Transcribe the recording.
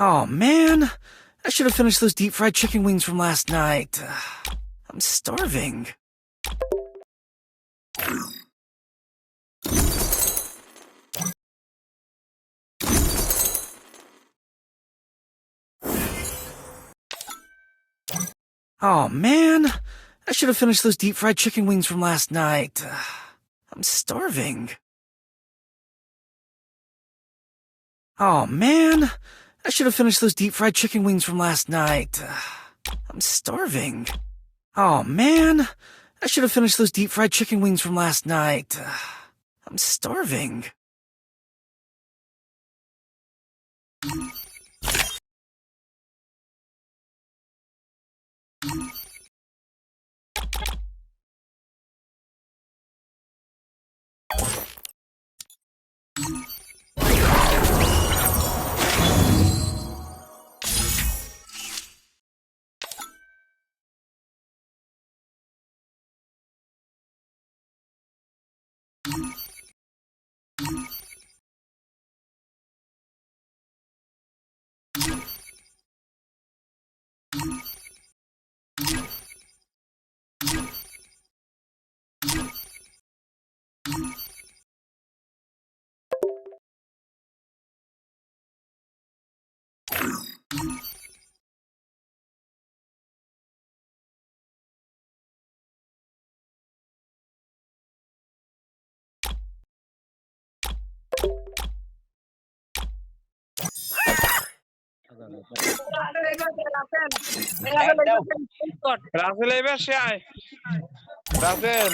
Oh man, I should have finished those deep fried chicken wings from last night. I'm starving. Oh man, I should have finished those deep fried chicken wings from last night. I'm starving. Oh man, I should have finished those deep fried chicken wings from last night. I'm starving. Oh man, I should have finished those deep fried chicken wings from last night. I'm starving. Rasel এবার সে আয় রাসেল